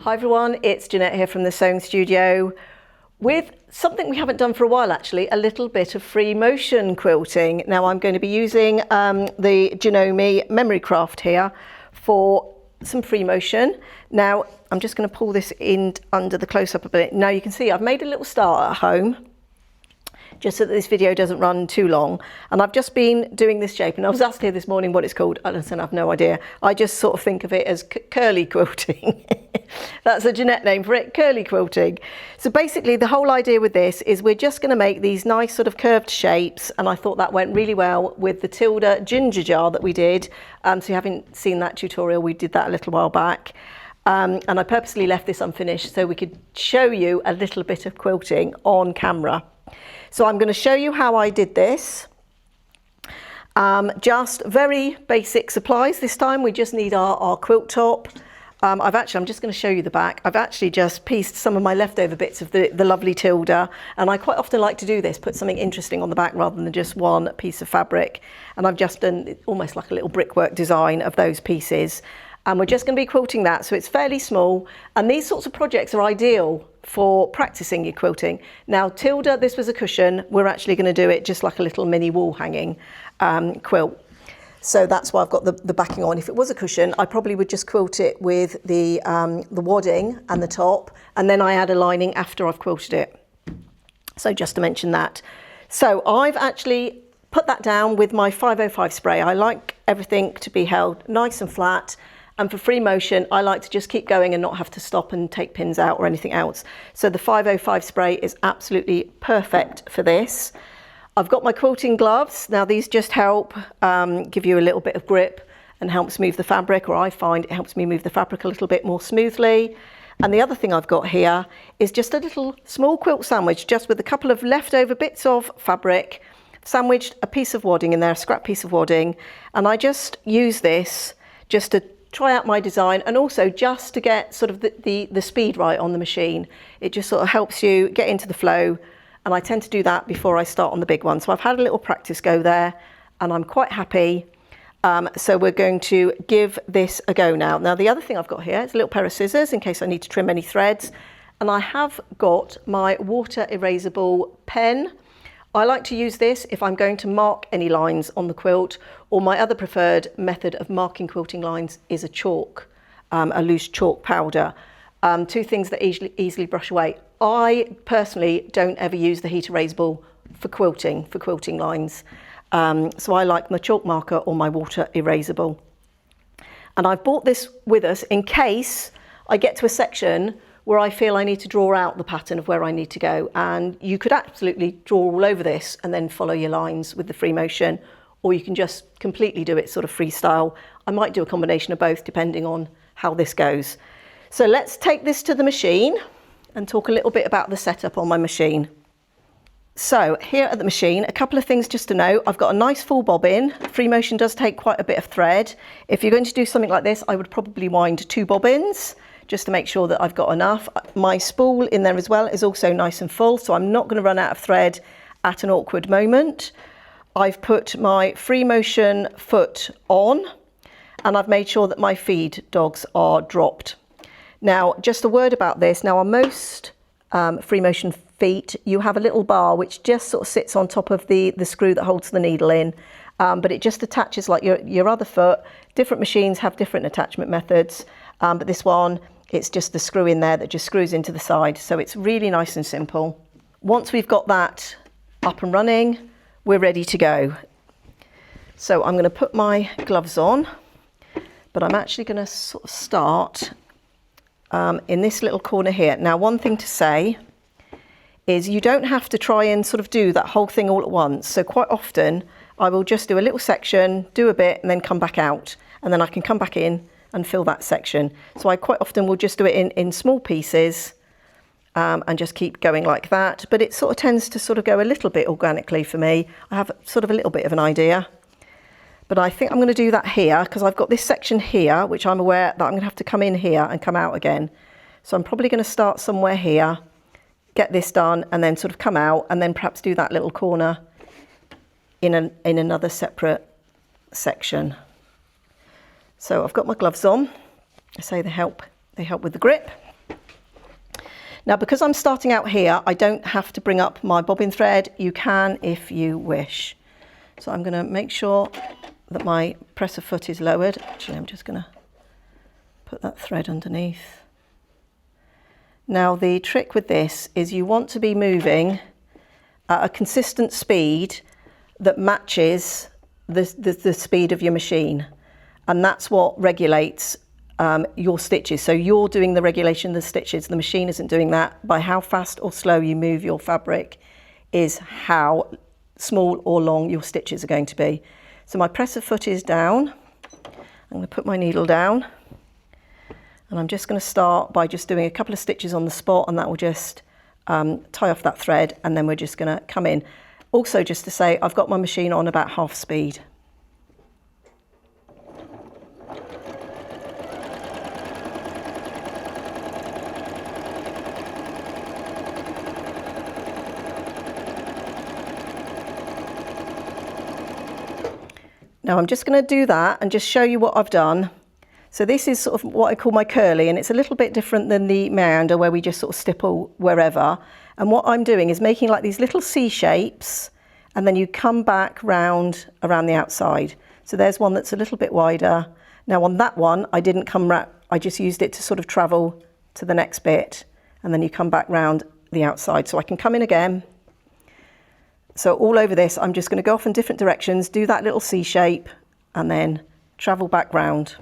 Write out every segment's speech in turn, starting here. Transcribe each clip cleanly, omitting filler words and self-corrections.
Hi everyone, it's Jeanette here from the Sewing Studio with something we haven't done for a while actually, a little bit of free motion quilting. Now I'm going to be using the Janome Memory Craft here for some free motion. Now I'm just going to pull this in under the close-up a bit. Now you can see I've made a little start at home, just so that this video doesn't run too long. And I've just been doing this shape, and I was asked here this morning what it's called. I have no idea. I just sort of think of it as curly quilting. That's a Jeanette name for it, curly quilting. So basically the whole idea with this is we're just going to make these nice sort of curved shapes, and I thought that went really well with the Tilda ginger jar that we did. So you haven't seen that tutorial, we did that a little while back. And I purposely left this unfinished so we could show you a little bit of quilting on camera. So I'm going to show you how I did this. Just very basic supplies this time. We just need our quilt top. I'm just going to show you the back. I've actually just pieced some of my leftover bits of the lovely Tilda, and I quite often like to do this, put something interesting on the back rather than just one piece of fabric. And I've just done almost like a little brickwork design of those pieces. And we're just going to be quilting that, so it's fairly small. And these sorts of projects are ideal for practicing your quilting. Now Tilda, this was a cushion. We're actually going to do it just like a little mini wall hanging quilt. So that's why I've got the backing on. If it was a cushion, I probably would just quilt it with the wadding and the top, and then I add a lining after I've quilted it. So just to mention that. So I've actually put that down with my 505 spray. I like everything to be held nice and flat. And for free motion, I like to just keep going and not have to stop and take pins out or anything else. So the 505 spray is absolutely perfect for this. I've got my quilting gloves. Now these just help give you a little bit of grip and helps move the fabric, or I find it helps me move the fabric a little bit more smoothly. And the other thing I've got here is just a little small quilt sandwich, just with a couple of leftover bits of fabric, sandwiched a piece of wadding in there, a scrap piece of wadding. And I just use this just to try out my design, and also just to get sort of the speed right on the machine. It just sort of helps you get into the flow, and I tend to do that before I start on the big one. So I've had a little practice go there, and I'm quite happy. So we're going to give this a go now. Now the other thing I've got here is a little pair of scissors in case I need to trim any threads, and I have got my water erasable pen. I like to use this if I'm going to mark any lines on the quilt, or my other preferred method of marking quilting lines is a chalk, a loose chalk powder. Two things that easily brush away. I personally don't ever use the heat erasable for quilting lines. So I like my chalk marker or my water erasable. And I've brought this with us in case I get to a section where I feel I need to draw out the pattern of where I need to go. And you could absolutely draw all over this and then follow your lines with the free motion, or you can just completely do it sort of freestyle. I might do a combination of both depending on how this goes. So let's take this to the machine and talk a little bit about the setup on my machine. So here at the machine, a couple of things just to know. I've got a nice full bobbin. Free motion does take quite a bit of thread. If you're going to do something like this, I would probably wind 2 bobbins, just to make sure that I've got enough. My spool in there as well is also nice and full, so I'm not going to run out of thread at an awkward moment. I've put my free motion foot on, and I've made sure that my feed dogs are dropped. Now, just a word about this. Now, on most free motion feet, you have a little bar which just sort of sits on top of the screw that holds the needle in, but it just attaches like your other foot. Different machines have different attachment methods, but this one, it's just the screw in there that just screws into the side. So it's really nice and simple. Once we've got that up and running, we're ready to go. So I'm going to put my gloves on, but I'm actually going to sort of start in this little corner here. Now, one thing to say is you don't have to try and sort of do that whole thing all at once. So quite often I will just do a little section, do a bit, and then come back out, and then I can come back in and fill that section. So I quite often will just do it in small pieces and just keep going like that. But it sort of tends to sort of go a little bit organically for me. I have sort of a little bit of an idea. But I think I'm going to do that here because I've got this section here, which I'm aware that I'm going to have to come in here and come out again. So I'm probably going to start somewhere here, get this done, and then sort of come out, and then perhaps do that little corner in another separate section. So I've got my gloves on. I say they help with the grip. Now, because I'm starting out here, I don't have to bring up my bobbin thread. You can if you wish. So I'm going to make sure that my presser foot is lowered. Actually, I'm just going to put that thread underneath. Now, the trick with this is you want to be moving at a consistent speed that matches the speed of your machine. And that's what regulates your stitches. So you're doing the regulation of the stitches. The machine isn't doing that. By how fast or slow you move your fabric is how small or long your stitches are going to be. So my presser foot is down. I'm going to put my needle down, and I'm just going to start by just doing a couple of stitches on the spot, and that will just tie off that thread, and then we're just going to come in. Also, just to say, I've got my machine on about half speed. Now I'm just going to do that and just show you what I've done. So this is sort of what I call my curly, and it's a little bit different than the meander where we just sort of stipple wherever. And what I'm doing is making like these little C shapes, and then you come back round around the outside. So there's one that's a little bit wider. Now on that one, I didn't come round, I just used it to sort of travel to the next bit, and then you come back round the outside. So I can come in again. So all over this, I'm just going to go off in different directions, do that little C shape, and then travel back round.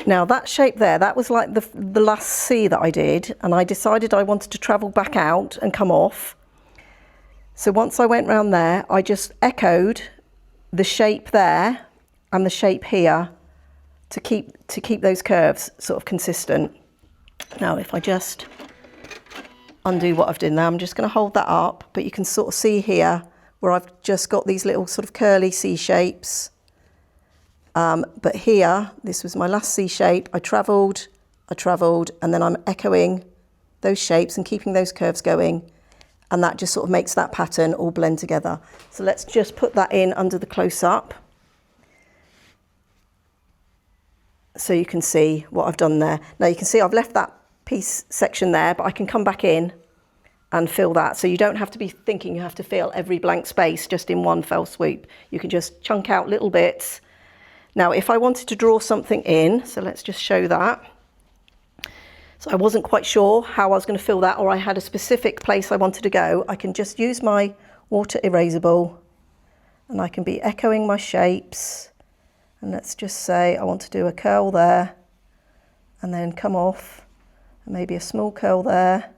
Now that shape there, that was like the last C that I did, and I decided I wanted to travel back out and come off. So once I went round there, I just echoed the shape there and the shape here to keep those curves sort of consistent. Now if I just undo what I've done there, I'm just going to hold that up, but you can sort of see here where I've just got these little sort of curly C shapes. But here, this was my last C shape. I travelled, and then I'm echoing those shapes and keeping those curves going. And that just sort of makes that pattern all blend together. So let's just put that in under the close-up, so you can see what I've done there. Now you can see I've left that piece section there, but I can come back in and fill that. So you don't have to be thinking you have to fill every blank space just in one fell swoop. You can just chunk out little bits. Now, if I wanted to draw something in, so let's just show that. So I wasn't quite sure how I was going to fill that, or I had a specific place I wanted to go. I can just use my water erasable, and I can be echoing my shapes. And let's just say I want to do a curl there, and then come off, and maybe a small curl there,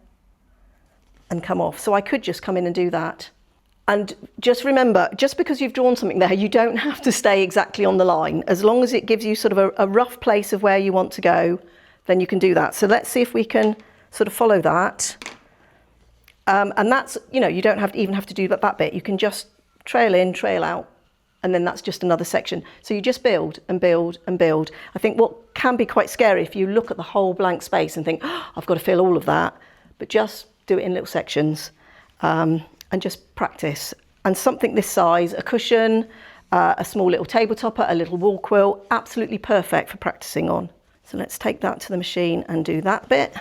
and come off. So I could just come in and do that. And just remember, just because you've drawn something there, you don't have to stay exactly on the line. As long as it gives you sort of a rough place of where you want to go, then you can do that. So let's see if we can sort of follow that. And that's, you know, you don't even have to do that bit. You can just trail in, trail out, and then that's just another section. So you just build and build and build. I think what can be quite scary if you look at the whole blank space and think, oh, I've got to fill all of that, but just do it in little sections. And just practice. And something this size, a cushion, a small little table topper, a little wall quilt, absolutely perfect for practicing on. So let's take that to the machine and do that bit.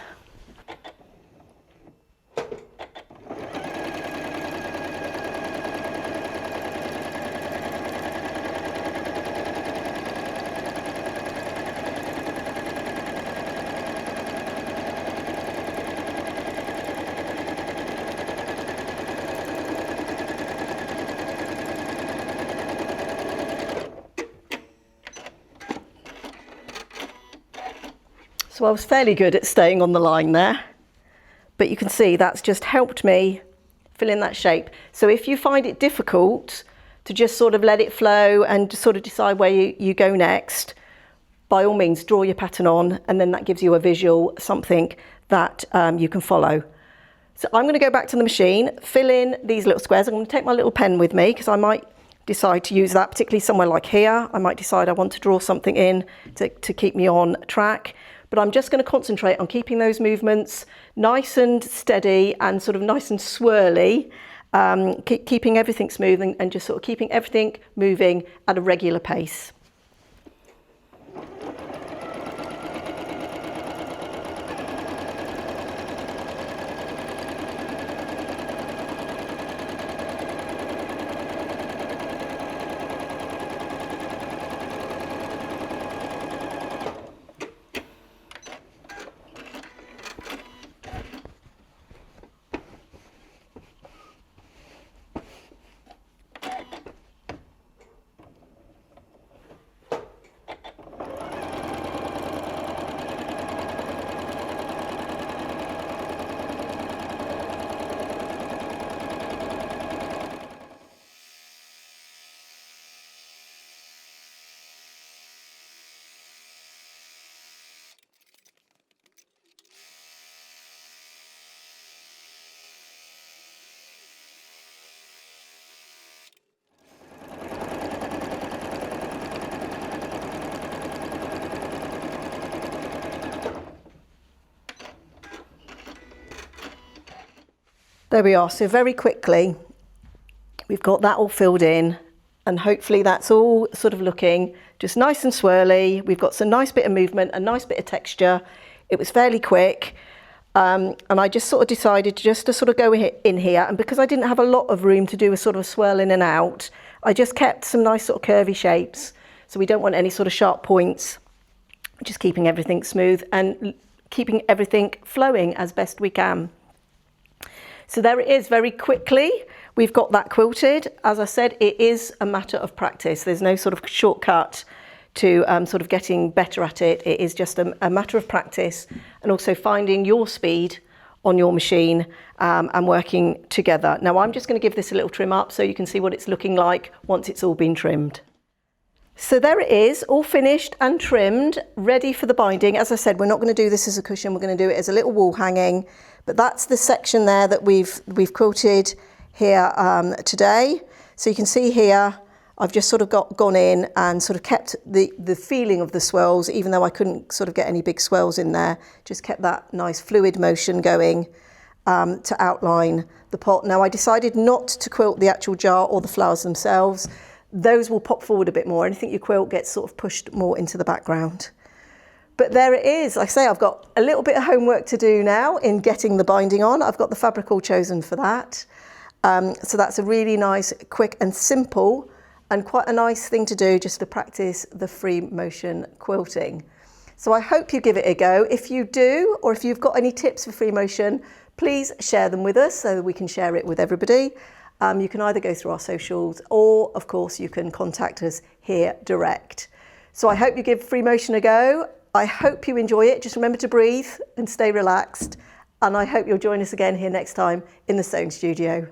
So I was fairly good at staying on the line there, but you can see that's just helped me fill in that shape. So if you find it difficult to just sort of let it flow and sort of decide where you go next, by all means draw your pattern on, and then that gives you a visual, something that you can follow. So I'm going to go back to the machine, fill in these little squares. I'm going to take my little pen with me because I might decide to use that, particularly somewhere like here. I might decide I want to draw something in to keep me on track. But I'm just going to concentrate on keeping those movements nice and steady and sort of nice and swirly, keeping everything smooth and just sort of keeping everything moving at a regular pace. There we are. So very quickly, we've got that all filled in, and hopefully that's all sort of looking just nice and swirly. We've got some nice bit of movement, a nice bit of texture. It was fairly quick. And I just sort of decided just to sort of go in here. And because I didn't have a lot of room to do a sort of swirl in and out, I just kept some nice sort of curvy shapes. So we don't want any sort of sharp points, just keeping everything smooth and keeping everything flowing as best we can. So there it is, very quickly. We've got that quilted. As I said, it is a matter of practice. There's no sort of shortcut to sort of getting better at it. It is just a matter of practice and also finding your speed on your machine and working together. Now I'm just going to give this a little trim up so you can see what it's looking like once it's all been trimmed. So there it is, all finished and trimmed, ready for the binding. As I said, we're not going to do this as a cushion, we're going to do it as a little wall hanging. But that's the section there that we've quilted here today. So you can see here, I've just sort of gone in and sort of kept the feeling of the swirls, even though I couldn't sort of get any big swirls in there, just kept that nice fluid motion going to outline the pot. Now I decided not to quilt the actual jar or the flowers themselves. Those will pop forward a bit more. Anything you quilt gets sort of pushed more into the background. But there it is. Like I say, I've got a little bit of homework to do now in getting the binding on. I've got the fabric all chosen for that. So that's a really nice, quick and simple and quite a nice thing to do just to practice the free motion quilting. So I hope you give it a go. If you do, or if you've got any tips for free motion, please share them with us so we can share it with everybody. You can either go through our socials or, of course, you can contact us here direct. So I hope you give free motion a go. I hope you enjoy it. Just remember to breathe and stay relaxed. And I hope you'll join us again here next time in the sewing studio.